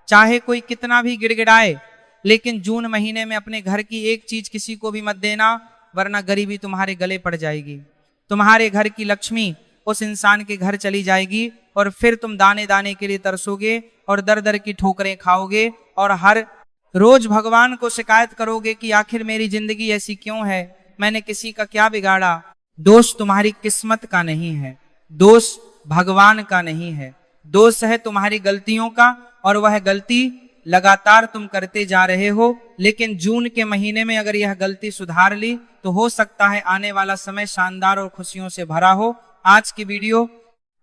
चाहे कोई कितना भी गिड़गिड़ाए, लेकिन जून महीने में अपने घर की एक चीज किसी को भी मत देना, वरना गरीबी तुम्हारे गले पड़ जाएगी। तुम्हारे घर की लक्ष्मी उस इंसान के घर चली जाएगी और फिर तुम दाने दाने के लिए तरसोगे और दर दर की ठोकरें खाओगे और हर रोज भगवान को शिकायत करोगे कि आखिर मेरी जिंदगी ऐसी क्यों है, मैंने किसी का क्या बिगाड़ा। दोष तुम्हारी किस्मत का नहीं है, दोष भगवान का नहीं है, दोष है तुम्हारी गलतियों का, और वह गलती लगातार तुम करते जा रहे हो। लेकिन जून के महीने में अगर यह गलती सुधार ली तो हो सकता है आने वाला समय शानदार और खुशियों से भरा हो। आज की वीडियो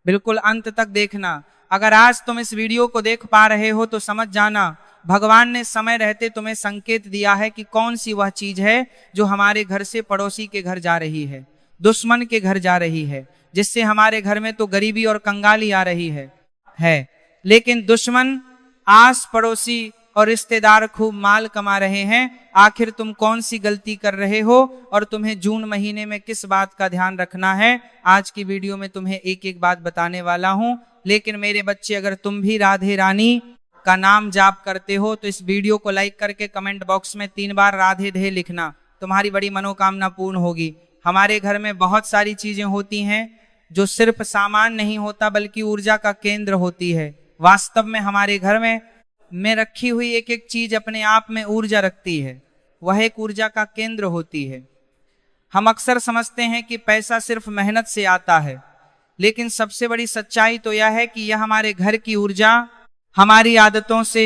बिल्कुल अंत तक देखना। अगर आज तुम इस वीडियो को देख पा रहे हो तो समझ जाना भगवान ने समय रहते तुम्हें संकेत दिया है कि कौन सी वह चीज है जो हमारे घर से पड़ोसी के घर जा रही है, दुश्मन के घर जा रही है, जिससे हमारे घर में तो गरीबी और कंगाली आ रही है। लेकिन दुश्मन, आस पड़ोसी और रिश्तेदार खूब माल कमा रहे हैं। आखिर तुम कौन सी गलती कर रहे हो और तुम्हें जून महीने में किस बात का ध्यान रखना है, आज की वीडियो में तुम्हें एक एक बात बताने वाला हूं। लेकिन मेरे बच्चे, अगर तुम भी राधे रानी का नाम जाप करते हो तो इस वीडियो को लाइक करके कमेंट बॉक्स में 3 बार राधे धे लिखना, तुम्हारी बड़ी मनोकामना पूर्ण होगी। हमारे घर में बहुत सारी चीजें होती हैं जो सिर्फ सामान नहीं होता बल्कि ऊर्जा का केंद्र होती है। वास्तव में हमारे घर में रखी हुई एक एक चीज अपने आप में ऊर्जा रखती है, वह एक ऊर्जा का केंद्र होती है। हम अक्सर समझते हैं कि पैसा सिर्फ मेहनत से आता है, लेकिन सबसे बड़ी सच्चाई तो यह है कि यह हमारे घर की ऊर्जा हमारी आदतों से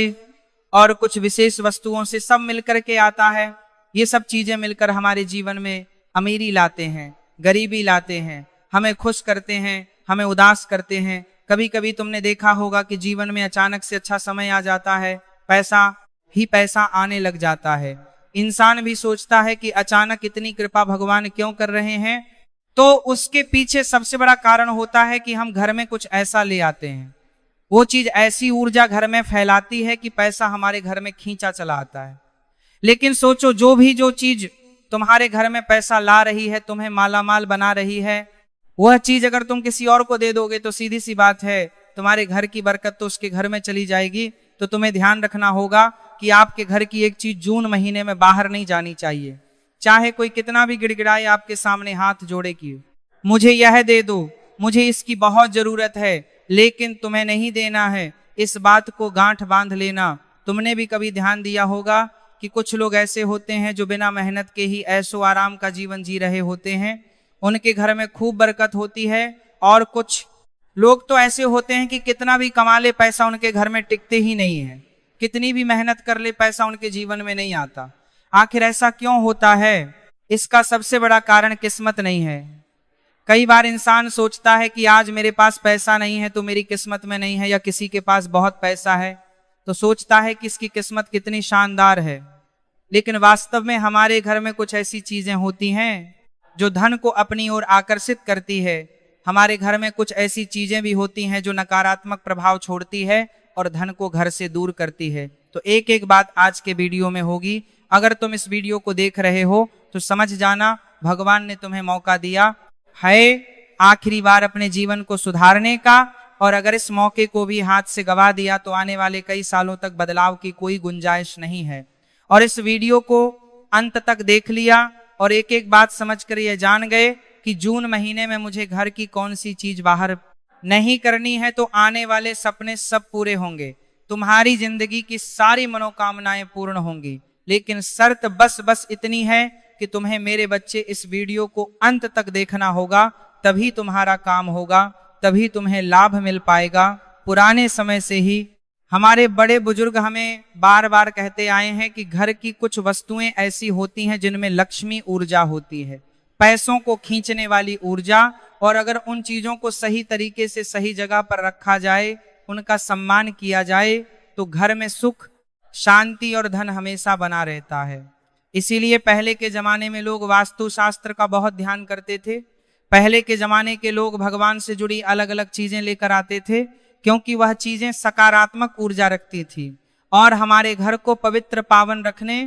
और कुछ विशेष वस्तुओं से सब मिलकर के आता है। ये सब चीजें मिलकर हमारे जीवन में अमीरी लाते हैं, गरीबी लाते हैं, हमें खुश करते हैं, हमें उदास करते हैं। कभी कभी तुमने देखा होगा कि जीवन में अचानक से अच्छा समय आ जाता है, पैसा ही पैसा आने लग जाता है। इंसान भी सोचता है कि अचानक इतनी कृपा भगवान क्यों कर रहे हैं, तो उसके पीछे सबसे बड़ा कारण होता है कि हम घर में कुछ ऐसा ले आते हैं। वो चीज ऐसी ऊर्जा घर में फैलाती है कि पैसा हमारे घर में खींचा चला आता है। लेकिन सोचो, जो चीज तुम्हारे घर में पैसा ला रही है, तुम्हें मालामाल बना रही है, वह चीज अगर तुम किसी और को दे दोगे तो सीधी सी बात है तुम्हारे घर की बरकत तो उसके घर में चली जाएगी। तो तुम्हें ध्यान रखना होगा कि आपके घर की एक चीज जून महीने में बाहर नहीं जानी चाहिए। चाहे कोई कितना भी गिड़गिड़ाए आपके सामने हाथ जोड़े कि मुझे यह दे दो, मुझे इसकी बहुत जरूरत है, लेकिन तुम्हें नहीं देना है, इस बात को गांठ बांध लेना। तुमने भी कभी ध्यान दिया होगा कि कुछ लोग ऐसे होते हैं जो बिना मेहनत के ही ऐशो आराम का जीवन जी रहे होते हैं, उनके घर में खूब बरकत होती है। और कुछ लोग तो ऐसे होते हैं कि कितना भी कमा ले पैसा उनके घर में टिकते ही नहीं है, कितनी भी मेहनत कर ले पैसा उनके जीवन में नहीं आता। आखिर ऐसा क्यों होता है? इसका सबसे बड़ा कारण किस्मत नहीं है। कई बार इंसान सोचता है कि आज मेरे पास पैसा नहीं है तो मेरी किस्मत में नहीं है, या किसी के पास बहुत पैसा है तो सोचता है कि इसकी किस्मत कितनी शानदार है। लेकिन वास्तव में हमारे घर में कुछ ऐसी चीजें होती हैं जो धन को अपनी ओर आकर्षित करती है। हमारे घर में कुछ ऐसी चीजें भी होती हैं जो नकारात्मक प्रभाव छोड़ती है और धन को घर से दूर करती है। तो एक एक बात आज के वीडियो में होगी। अगर तुम इस वीडियो को देख रहे हो तो समझ जाना भगवान ने तुम्हें मौका दिया है आखिरी बार अपने जीवन को सुधारने का, और अगर इस मौके को भी हाथ से गवा दिया तो आने वाले कई सालों तक बदलाव की कोई गुंजाइश नहीं है। और इस वीडियो को अंत तक देख लिया और एक एक बात समझकर ये जान गए कि जून महीने में मुझे घर की कौन सी चीज बाहर नहीं करनी है, तो आने वाले सपने सब पूरे होंगे, तुम्हारी जिंदगी की सारी मनोकामनाएं पूर्ण होंगी। लेकिन शर्त बस इतनी है कि तुम्हें मेरे बच्चे इस वीडियो को अंत तक देखना होगा, तभी तुम्हारा काम होगा, तभी तुम्हें लाभ मिल पाएगा। पुराने समय से ही हमारे बड़े बुजुर्ग हमें बार बार कहते आए हैं कि घर की कुछ वस्तुएं ऐसी होती हैं जिनमें लक्ष्मी ऊर्जा होती है, पैसों को खींचने वाली ऊर्जा, और अगर उन चीजों को सही तरीके से सही जगह पर रखा जाए, उनका सम्मान किया जाए, तो घर में सुख, शांति और धन हमेशा बना रहता है। इसीलिए पहले के जमाने में लोग वास्तु शास्त्र का बहुत ध्यान करते थे। पहले के जमाने के लोग भगवान से जुड़ी अलग अलग चीजें लेकर आते थे, क्योंकि वह चीजें सकारात्मक ऊर्जा रखती थी और हमारे घर को पवित्र पावन रखने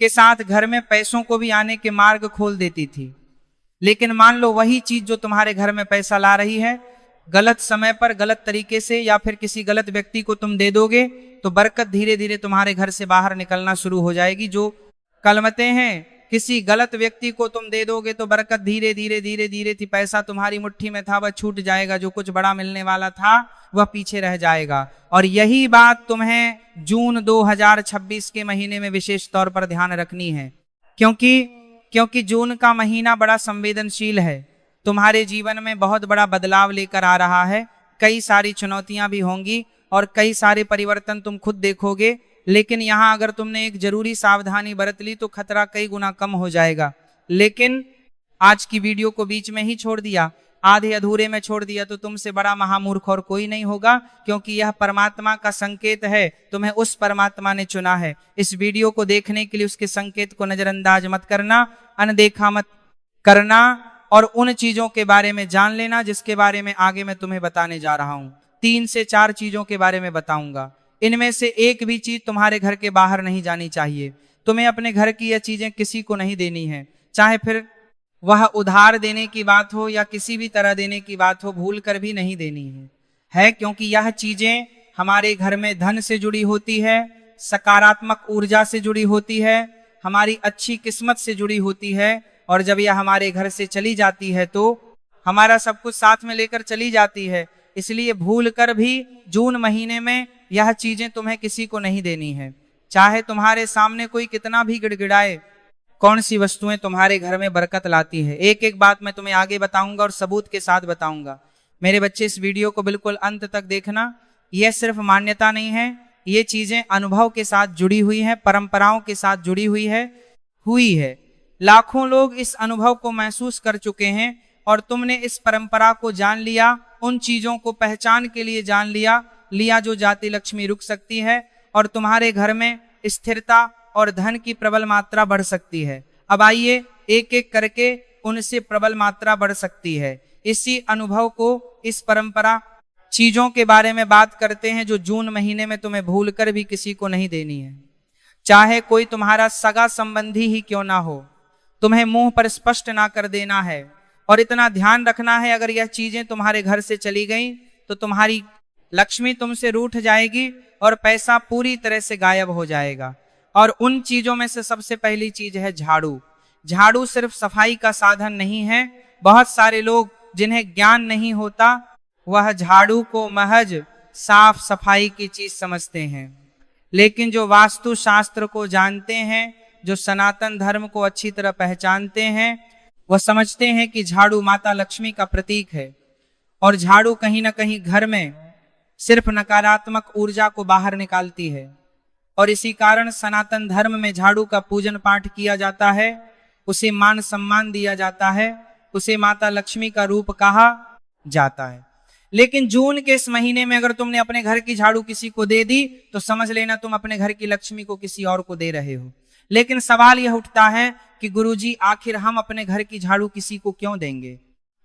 के साथ घर में पैसों को भी आने के मार्ग खोल देती थी। लेकिन मान लो वही चीज जो तुम्हारे घर में पैसा ला रही है, गलत समय पर गलत तरीके से या फिर किसी गलत व्यक्ति को तुम दे दोगे, तो बरकत धीरे धीरे तुम्हारे घर से बाहर निकलना शुरू हो जाएगी। जो कलमतें हैं, किसी गलत व्यक्ति को तुम दे दोगे तो बरकत धीरे धीरे धीरे धीरे थी, पैसा तुम्हारी मुट्ठी में था वह छूट जाएगा, जो कुछ बड़ा मिलने वाला था वह पीछे रह जाएगा। और यही बात तुम्हें जून 2026 के महीने में विशेष तौर पर ध्यान रखनी है, क्योंकि जून का महीना बड़ा संवेदनशील है, तुम्हारे जीवन में बहुत बड़ा बदलाव लेकर आ रहा है। कई सारी चुनौतियां भी होंगी और कई सारे परिवर्तन तुम खुद देखोगे, लेकिन यहाँ अगर तुमने एक जरूरी सावधानी बरत ली तो खतरा कई गुना कम हो जाएगा। लेकिन आज की वीडियो को बीच में ही छोड़ दिया, आधे अधूरे में छोड़ दिया, तो तुमसे बड़ा महामूर्ख और कोई नहीं होगा, क्योंकि यह परमात्मा का संकेत है, तुम्हें उस परमात्मा ने चुना है। इस वीडियो को देखने के लिए उसके संकेत को नजरअंदाज मत करना, अनदेखा मत करना, और उन चीजों के बारे में जान लेना जिसके बारे में आगे मैं तुम्हें बताने जा रहा हूं। 3 से 4 चीजों के बारे में बताऊंगा, इनमें से एक भी चीज तुम्हारे घर के बाहर नहीं जानी चाहिए। तुम्हें अपने घर की यह चीजें किसी को नहीं देनी है, चाहे फिर वह उधार देने की बात हो या किसी भी तरह देने की बात हो, भूल कर भी नहीं देनी है, क्योंकि यह चीजें हमारे घर में धन से जुड़ी होती है, सकारात्मक ऊर्जा से जुड़ी होती है, हमारी अच्छी किस्मत से जुड़ी होती है। और जब यह हमारे घर से चली जाती है तो हमारा सब कुछ साथ में लेकर चली जाती है। इसलिए भूल कर भी जून महीने में यह चीजें तुम्हें किसी को नहीं देनी है, चाहे तुम्हारे सामने कोई कितना भी गिड़गिड़ाए। कौन सी वस्तुएं तुम्हारे घर में बरकत लाती है, एक एक बात मैं तुम्हें आगे बताऊंगा और सबूत के साथ बताऊंगा। मेरे बच्चे, इस वीडियो को बिल्कुल अंत तक देखना। यह सिर्फ मान्यता नहीं है, ये चीजें अनुभव के साथ जुड़ी हुई हैं, परंपराओं के साथ जुड़ी हुई है। लाखों लोग इस अनुभव को महसूस कर चुके हैं और तुमने इस परंपरा को जान लिया, उन चीजों को पहचान के लिए जान लिया जो जाति लक्ष्मी रुक सकती है और तुम्हारे घर में स्थिरता और धन की प्रबल मात्रा बढ़ सकती है। अब आइए एक एक करके उनसे प्रबल मात्रा बढ़ सकती है। इसी अनुभव को, इस परंपरा चीजों के बारे में बात करते हैं जो जून महीने में तुम्हें भूल कर भी किसी को नहीं देनी है, चाहे कोई तुम्हारा सगा संबंधी ही क्यों ना हो, तुम्हें मुंह पर स्पष्ट ना कर देना है। और इतना ध्यान रखना है, अगर यह चीजें तुम्हारे घर से चली गई तो तुम्हारी लक्ष्मी तुमसे रूठ जाएगी और पैसा पूरी तरह से गायब हो जाएगा। और उन चीजों में से सबसे पहली चीज है झाड़ू। झाड़ू सिर्फ सफाई का साधन नहीं है। बहुत सारे लोग जिन्हें ज्ञान नहीं होता वह झाड़ू को महज साफ सफाई की चीज समझते हैं, लेकिन जो वास्तु शास्त्र को जानते हैं, जो सनातन धर्म को अच्छी तरह पहचानते हैं, वह समझते हैं कि झाड़ू माता लक्ष्मी का प्रतीक है और झाड़ू कहीं ना कहीं घर में सिर्फ नकारात्मक ऊर्जा को बाहर निकालती है। और इसी कारण सनातन धर्म में झाड़ू का पूजन पाठ किया जाता है, उसे मान सम्मान दिया जाता है, उसे माता लक्ष्मी का रूप कहा जाता है। लेकिन जून के इस महीने में अगर तुमने अपने घर की झाड़ू किसी को दे दी तो समझ लेना तुम अपने घर की लक्ष्मी को किसी और को दे रहे हो। लेकिन सवाल यह उठता है कि गुरुजी, आखिर हम अपने घर की झाड़ू किसी को क्यों देंगे?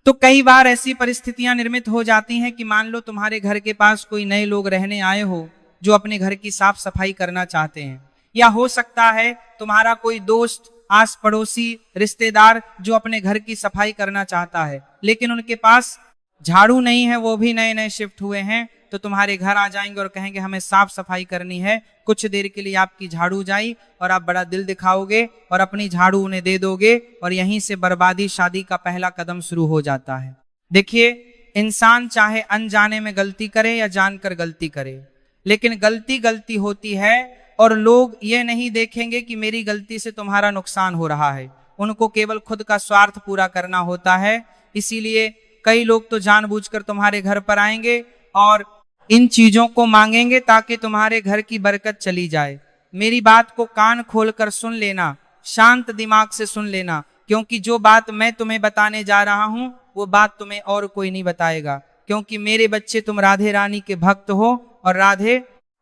तो कई बार ऐसी परिस्थितियां निर्मित हो जाती हैं कि मान लो तुम्हारे घर के पास कोई नए लोग रहने आए हो जो अपने घर की साफ सफाई करना चाहते हैं, या हो सकता है तुम्हारा कोई दोस्त, आस पड़ोसी, रिश्तेदार जो अपने घर की सफाई करना चाहता है, लेकिन उनके पास झाड़ू नहीं है, वो भी नए नए शिफ्ट हुए हैं, तो तुम्हारे घर आ जाएंगे और कहेंगे हमें साफ सफाई करनी है। कुछ देर के लिए आपकी झाड़ू जाई और आप बड़ा दिल दिखाओगे और अपनी झाड़ू उन्हें दे दोगे और यहीं से बर्बादी, शादी का पहला कदम शुरू हो जाता है। देखिए, इंसान चाहे अनजाने में गलती करे या जानकर गलती करे, लेकिन गलती गलती होती है और लोग ये नहीं देखेंगे कि मेरी गलती से तुम्हारा नुकसान हो रहा है। उनको केवल खुद का स्वार्थ पूरा करना होता है। इसीलिए कई लोग तो जानबूझकर तुम्हारे घर पर आएंगे और इन चीजों को मांगेंगे ताकि तुम्हारे घर की बरकत चली जाए। मेरी बात को कान खोलकर सुन लेना, शांत दिमाग से सुन लेना, क्योंकि जो बात मैं तुम्हें बताने जा रहा हूं वो बात तुम्हें और कोई नहीं बताएगा। क्योंकि मेरे बच्चे, तुम राधे रानी के भक्त हो और राधे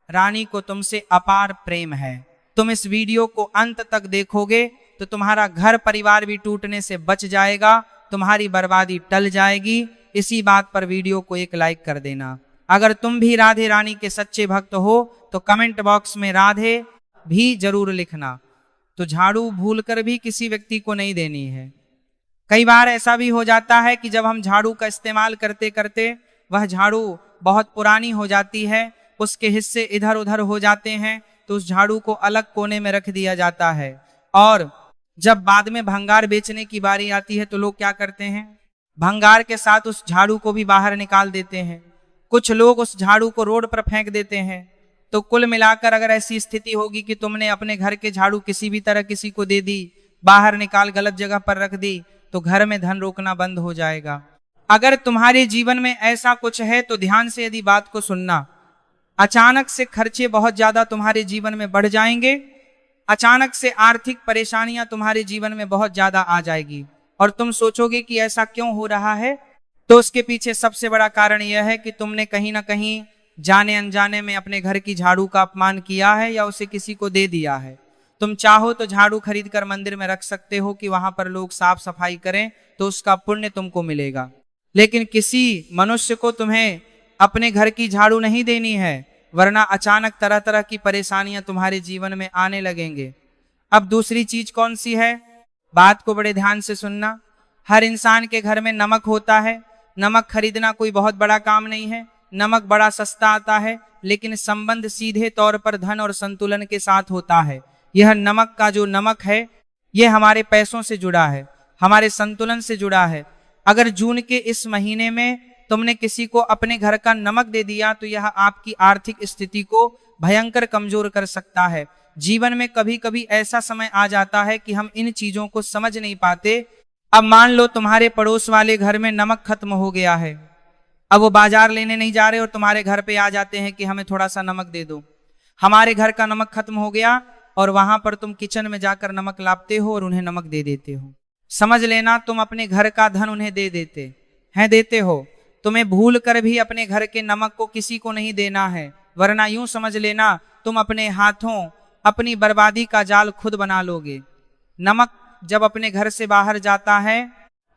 रानी को तुमसे अपार प्रेम है। तुम इस वीडियो को अंत तक देखोगे तो तुम्हारा घर परिवार भी टूटने से बच जाएगा, तुम्हारी बर्बादी टल जाएगी। इसी बात पर वीडियो को एक लाइक कर देना। अगर तुम भी राधे रानी के सच्चे भक्त हो तो कमेंट बॉक्स में राधे भी जरूर लिखना। तो झाड़ू भूलकर भी किसी व्यक्ति को नहीं देनी है। कई बार ऐसा भी हो जाता है कि जब हम झाड़ू का इस्तेमाल करते करते वह झाड़ू बहुत पुरानी हो जाती है, उसके हिस्से इधर उधर हो जाते हैं तो उस झाड़ू को अलग कोने में रख दिया जाता है। और जब बाद में भंगार बेचने की बारी आती है तो लोग क्या करते हैं, भंगार के साथ उस झाड़ू को भी बाहर निकाल देते हैं। कुछ लोग उस झाड़ू को रोड पर फेंक देते हैं। तो कुल मिलाकर अगर ऐसी स्थिति होगी कि तुमने अपने घर के झाड़ू किसी भी तरह किसी को दे दी, बाहर निकाल गलत जगह पर रख दी, तो घर में धन रोकना बंद हो जाएगा। अगर तुम्हारे जीवन में ऐसा कुछ है तो ध्यान से यदि बात को सुनना, अचानक से खर्चे बहुत ज्यादा तुम्हारे जीवन में बढ़ जाएंगे, अचानक से आर्थिक परेशानियां तुम्हारे जीवन में बहुत ज्यादा आ जाएगी और तुम सोचोगे कि ऐसा क्यों हो रहा है। तो उसके पीछे सबसे बड़ा कारण यह है कि तुमने कहीं ना कहीं जाने अनजाने में अपने घर की झाड़ू का अपमान किया है या उसे किसी को दे दिया है। तुम चाहो तो झाड़ू खरीद कर मंदिर में रख सकते हो कि वहां पर लोग साफ सफाई करें, तो उसका पुण्य तुमको मिलेगा। लेकिन किसी मनुष्य को तुम्हें अपने घर की झाड़ू नहीं देनी है, वरना अचानक तरह तरह की परेशानियां तुम्हारे जीवन में आने लगेंगे। अब दूसरी चीज कौन सी है, बात को बड़े ध्यान से सुनना। हर इंसान के घर में नमक होता है। नमक खरीदना कोई बहुत बड़ा काम नहीं है, नमक बड़ा सस्ता आता है, लेकिन संबंध सीधे तौर पर धन और संतुलन के साथ होता है। यह नमक का जो नमक है, यह हमारे पैसों से जुड़ा है, हमारे संतुलन से जुड़ा है। अगर जून के इस महीने में तुमने किसी को अपने घर का नमक दे दिया तो यह आपकी आर्थिक स्थिति को भयंकर कमजोर कर सकता है। जीवन में कभी कभी ऐसा समय आ जाता है कि हम इन चीजों को समझ नहीं पाते। अब मान लो तुम्हारे पड़ोस वाले घर में नमक खत्म हो गया है, अब वो बाजार लेने नहीं जा रहे और तुम्हारे घर पे आ जाते हैं कि हमें थोड़ा सा नमक दे दो। हमारे घर का नमक खत्म हो गया और वहां पर तुम किचन में जाकर नमक लाते हो और उन्हें नमक दे देते हो। समझ लेना तुम अपने घर का धन उन्हें दे देते हो। तुम्हें भूल कर भी अपने घर के नमक को किसी को नहीं देना है, वरना यूं समझ लेना तुम अपने हाथों अपनी बर्बादी का जाल खुद बना लोगे। नमक जब अपने घर से बाहर जाता है,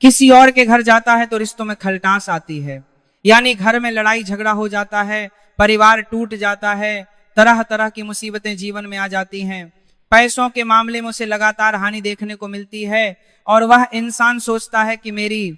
किसी और के घर जाता है, तो रिश्तों में खलटास आती है, यानी घर में लड़ाई झगड़ा हो जाता है, परिवार टूट जाता है, तरह तरह की मुसीबतें जीवन में आ जाती हैं। पैसों के मामले में उसे लगातार हानि देखने को मिलती है और वह इंसान सोचता है कि मेरी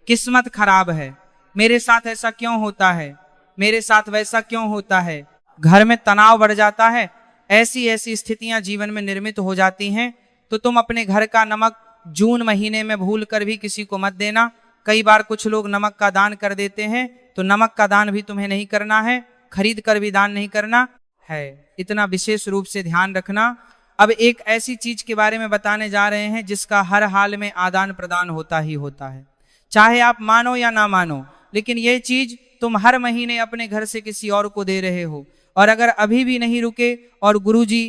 किस्मत खराब है, मेरे साथ ऐसा क्यों होता है, मेरे साथ वैसा क्यों होता है। घर में तनाव बढ़ जाता है। ऐसी ऐसी स्थितियां जीवन में निर्मित हो जाती हैं। तो तुम अपने घर का नमक जून महीने में भूल कर भी किसी को मत देना। कई बार कुछ लोग नमक का दान कर देते हैं, तो नमक का दान भी तुम्हें नहीं करना है, खरीद कर भी दान नहीं करना है। इतना विशेष रूप से ध्यान रखना। अब एक ऐसी चीज के बारे में बताने जा रहे हैं जिसका हर हाल में आदान प्रदान होता ही होता है, चाहे आप मानो या ना मानो, लेकिन ये चीज तुम हर महीने अपने घर से किसी और को दे रहे हो। और अगर अभी भी नहीं रुके और गुरुजी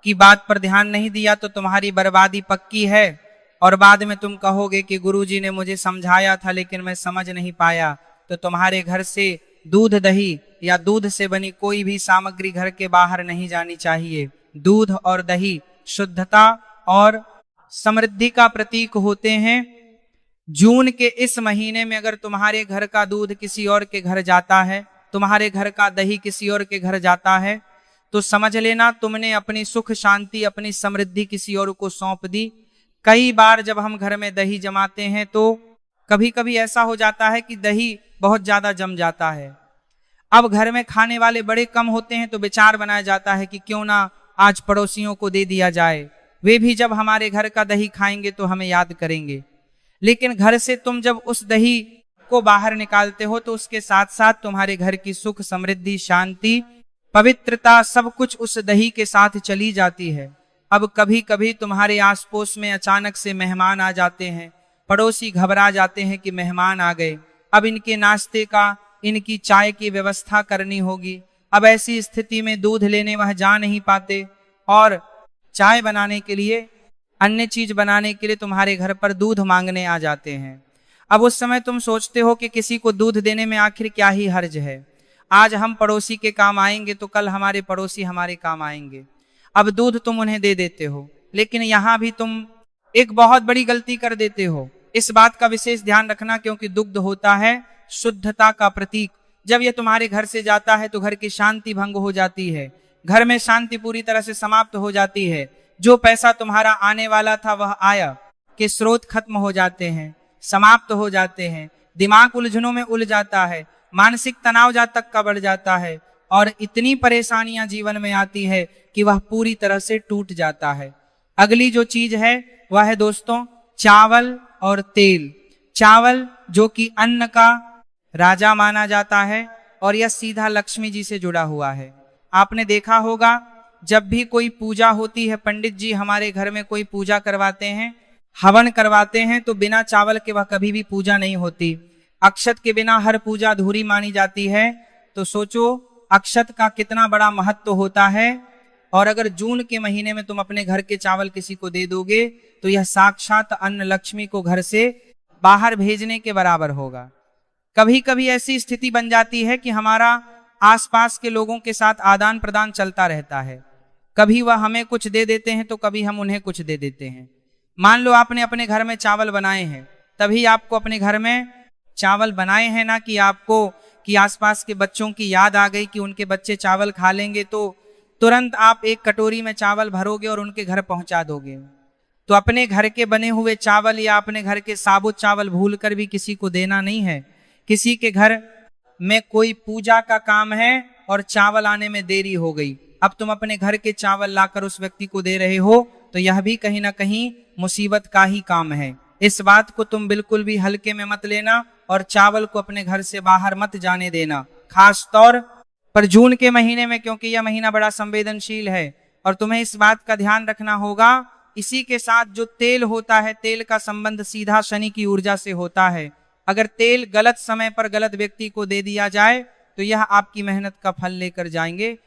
की बात पर ध्यान नहीं दिया तो तुम्हारी बर्बादी पक्की है। और बाद में तुम कहोगे कि गुरुजी ने मुझे समझाया था लेकिन मैं समझ नहीं पाया। तो तुम्हारे घर से दूध दही या दूध से बनी कोई भी सामग्री घर के बाहर नहीं जानी चाहिए। दूध और दही शुद्धता और समृद्धि का प्रतीक होते हैं। जून के इस महीने में अगर तुम्हारे घर का दूध किसी और के घर जाता है, तुम्हारे घर का दही किसी और के घर जाता है, तो समझ लेना तुमने अपनी सुख शांति अपनी समृद्धि किसी और को सौंप दी। कई बार जब हम घर में दही जमाते हैं तो कभी कभी ऐसा हो जाता है कि दही बहुत ज्यादा जम जाता है। अब घर में खाने वाले बड़े कम होते हैं तो विचार बनाया जाता है कि क्यों ना आज पड़ोसियों को दे दिया जाए, वे भी जब हमारे घर का दही खाएंगे तो हमें याद करेंगे। लेकिन घर से तुम जब उस दही को बाहर निकालते हो तो उसके साथ साथ तुम्हारे घर की सुख समृद्धि शांति पवित्रता सब कुछ उस दही के साथ चली जाती है। अब कभी कभी तुम्हारे आस पड़ोस में अचानक से मेहमान आ जाते हैं, पड़ोसी घबरा जाते हैं कि मेहमान आ गए, अब इनके नाश्ते का इनकी चाय की व्यवस्था करनी होगी। अब ऐसी स्थिति में दूध लेने वह जा नहीं पाते और चाय बनाने के लिए अन्य चीज बनाने के लिए तुम्हारे घर पर दूध मांगने आ जाते हैं। अब उस समय तुम सोचते हो कि किसी को दूध देने में आखिर क्या ही हर्ज है, आज हम पड़ोसी के काम आएंगे तो कल हमारे पड़ोसी हमारे काम आएंगे। अब दूध तुम उन्हें दे देते हो, लेकिन यहां भी तुम एक बहुत बड़ी गलती कर देते हो। इस बात का विशेष ध्यान रखना क्योंकि दुग्ध होता है शुद्धता का प्रतीक। जब यह तुम्हारे घर से जाता है तो घर की शांति भंग हो जाती है, घर में शांति पूरी तरह से समाप्त हो जाती है। जो पैसा तुम्हारा आने वाला था वह आया के स्रोत खत्म हो जाते हैं, समाप्त हो जाते हैं, दिमाग उलझनों में उलझ जाता है, मानसिक तनाव जा तक का बढ़ जाता है और इतनी परेशानियां जीवन में आती है कि वह पूरी तरह से टूट जाता है। अगली जो चीज है वह है दोस्तों चावल और तेल। चावल जो कि अन्न का राजा माना जाता है और यह सीधा लक्ष्मी जी से जुड़ा हुआ है। आपने देखा होगा जब भी कोई पूजा होती है, पंडित जी हमारे घर में कोई पूजा करवाते हैं, हवन करवाते हैं, तो बिना चावल के वह कभी भी पूजा नहीं होती। अक्षत के बिना हर पूजा अधूरी मानी जाती है। तो सोचो अक्षत का कितना बड़ा महत्व होता है। और अगर जून के महीने में तुम अपने घर के चावल किसी को दे दोगे तो यह साक्षात अन्न लक्ष्मी को घर से बाहर भेजने के बराबर होगा। कभी कभी ऐसी स्थिति बन जाती है कि हमारा आसपास के लोगों के साथ आदान प्रदान चलता रहता है। कभी वह हमें कुछ दे देते हैं तो कभी हम उन्हें कुछ दे देते हैं। मान लो आपने अपने घर में चावल बनाए हैं, तभी आपको अपने घर में चावल बनाए हैं ना कि आपको कि आसपास के बच्चों की याद आ गई कि उनके बच्चे चावल खा लेंगे, तो तुरंत आप एक कटोरी में चावल भरोगे और उनके घर पहुंचा दोगे। तो अपने घर के बने हुए चावल या अपने घर के साबुत चावल भूलकर भी किसी को देना नहीं है। किसी के घर में कोई पूजा का काम है और चावल आने में देरी हो गई, अब तुम अपने घर के चावल लाकर उस व्यक्ति को दे रहे हो, तो यह भी कहीं ना कहीं मुसीबत का ही काम है। इस बात को तुम बिल्कुल भी हल्के में मत लेना और चावल को अपने घर से बाहर मत जाने देना, खास तौर पर जून के महीने में, क्योंकि यह महीना बड़ा संवेदनशील है और तुम्हें इस बात का ध्यान रखना होगा। इसी के साथ जो तेल होता है, तेल का संबंध सीधा शनि की ऊर्जा से होता है। अगर तेल गलत समय पर गलत व्यक्ति को दे दिया जाए तो यह आपकी मेहनत का फल लेकर जाएंगे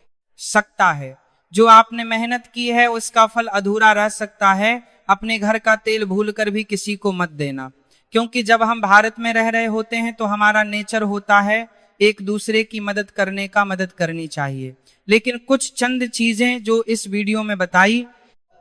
सकता है। जो आपने मेहनत की है उसका फल अधूरा रह सकता है। अपने घर का तेल भूलकर भी किसी को मत देना, क्योंकि जब हम भारत में रह रहे होते हैं तो हमारा नेचर होता है एक दूसरे की मदद करने का, मदद करनी चाहिए। लेकिन कुछ चंद चीजें जो इस वीडियो में बताई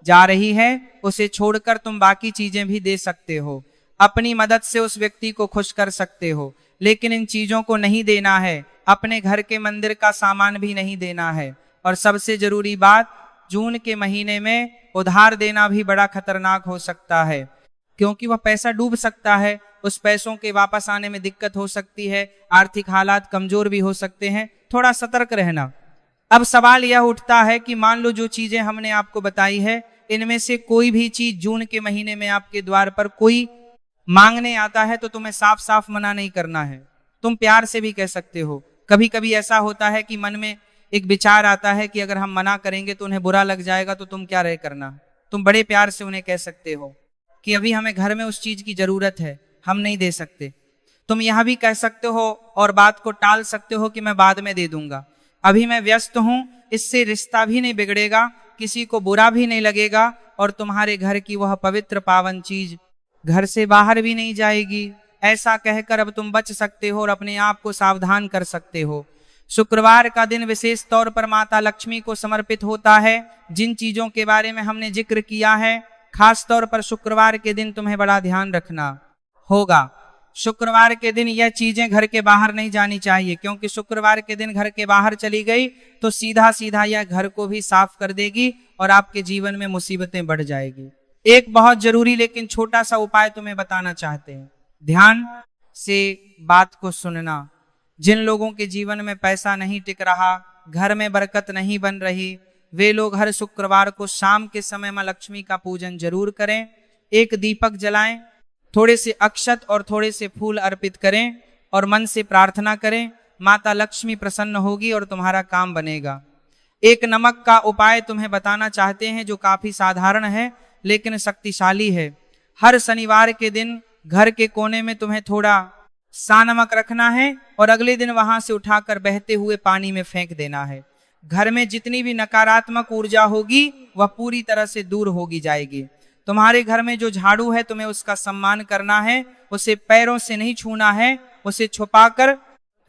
जा रही है उसे छोड़कर तुम बाकी चीजें भी दे सकते हो। अपनी मदद से उस व्यक्ति को खुश कर सकते हो, लेकिन इन चीजों को नहीं देना है। अपने घर के मंदिर का सामान भी नहीं देना है। और सबसे जरूरी बात, जून के महीने में उधार देना भी बड़ा खतरनाक हो सकता है, क्योंकि वह पैसा डूब सकता है, उस पैसों के वापस आने में दिक्कत हो सकती है, आर्थिक हालात कमजोर भी हो सकते हैं। थोड़ा सतर्क रहना। अब सवाल यह उठता है कि मान लो जो चीजें हमने आपको बताई है, इनमें से कोई भी चीज जून के महीने में आपके द्वार पर कोई मांगने आता है तो तुम्हें साफ साफ मना नहीं करना है। तुम प्यार से भी कह सकते हो। कभी कभी ऐसा होता है कि मन में एक विचार आता है कि अगर हम मना करेंगे तो उन्हें बुरा लग जाएगा, तो तुम क्या रहे करना। तुम बड़े प्यार से उन्हें कह सकते हो कि अभी हमें घर में उस चीज की जरूरत है, हम नहीं दे सकते। तुम यह भी कह सकते हो और बात को टाल सकते हो कि मैं बाद में दे दूंगा, अभी मैं व्यस्त हूं। इससे रिश्ता भी नहीं बिगड़ेगा, किसी को बुरा भी नहीं लगेगा और तुम्हारे घर की वह पवित्र पावन चीज घर से बाहर भी नहीं जाएगी। ऐसा कहकर अब तुम बच सकते हो और अपने आप को सावधान कर सकते हो। शुक्रवार का दिन विशेष तौर पर माता लक्ष्मी को समर्पित होता है। जिन चीजों के बारे में हमने जिक्र किया है, खास तौर पर शुक्रवार के दिन तुम्हें बड़ा ध्यान रखना होगा। शुक्रवार के दिन यह चीजें घर के बाहर नहीं जानी चाहिए, क्योंकि शुक्रवार के दिन घर के बाहर चली गई तो सीधा सीधा यह घर को भी साफ कर देगी और आपके जीवन में मुसीबतें बढ़ जाएगी। एक बहुत जरूरी लेकिन छोटा सा उपाय तुम्हें बताना चाहते हैं। ध्यान से बात को सुनना। जिन लोगों के जीवन में पैसा नहीं टिक रहा, घर में बरकत नहीं बन रही, वे लोग हर शुक्रवार को शाम के समय मां लक्ष्मी का पूजन जरूर करें। एक दीपक जलाएं, थोड़े से अक्षत और थोड़े से फूल अर्पित करें और मन से प्रार्थना करें। माता लक्ष्मी प्रसन्न होगी और तुम्हारा काम बनेगा। एक नमक का उपाय तुम्हें बताना चाहते हैं जो काफी साधारण है लेकिन शक्तिशाली है। हर शनिवार के दिन घर के कोने में तुम्हें थोड़ा सा नमक रखना है और अगले दिन वहां से उठाकर बहते हुए पानी में फेंक देना है। घर में जितनी भी नकारात्मक ऊर्जा होगी वह पूरी तरह से दूर होगी जाएगी। तुम्हारे घर में जो झाड़ू है तुम्हें उसका सम्मान करना है, उसे पैरों से नहीं छूना है, उसे छुपाकर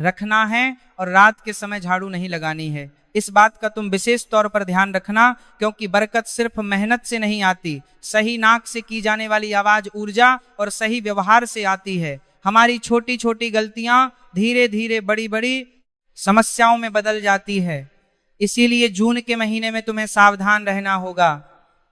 रखना है और रात के समय झाड़ू नहीं लगानी है। इस बात का तुम विशेष तौर पर ध्यान रखना, क्योंकि बरकत सिर्फ मेहनत से नहीं आती, सही नाक से की जाने वाली आवाज ऊर्जा और सही व्यवहार से आती है। हमारी छोटी छोटी गलतियां धीरे धीरे बड़ी बड़ी समस्याओं में बदल जाती है। इसीलिए जून के महीने में तुम्हें सावधान रहना होगा,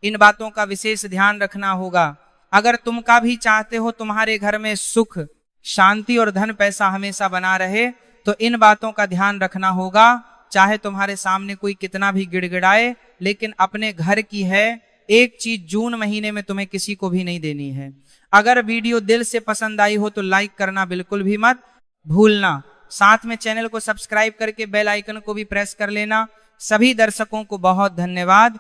इन बातों का विशेष ध्यान रखना होगा। अगर तुम का भी चाहते हो तुम्हारे घर में सुख, शांति और धन पैसा हमेशा बना रहे, तो इन बातों का ध्यान रखना होगा। चाहे तुम्हारे सामने कोई कितना भी गिड़गिड़ाए, लेकिन अपने घर की है एक चीज जून महीने में तुम्हें किसी को भी नहीं देनी है। अगर वीडियो दिल से पसंद आई हो तो लाइक करना बिल्कुल भी मत भूलना। साथ में चैनल को सब्सक्राइब करके बेल आइकन को भी प्रेस कर लेना। सभी दर्शकों को बहुत धन्यवाद।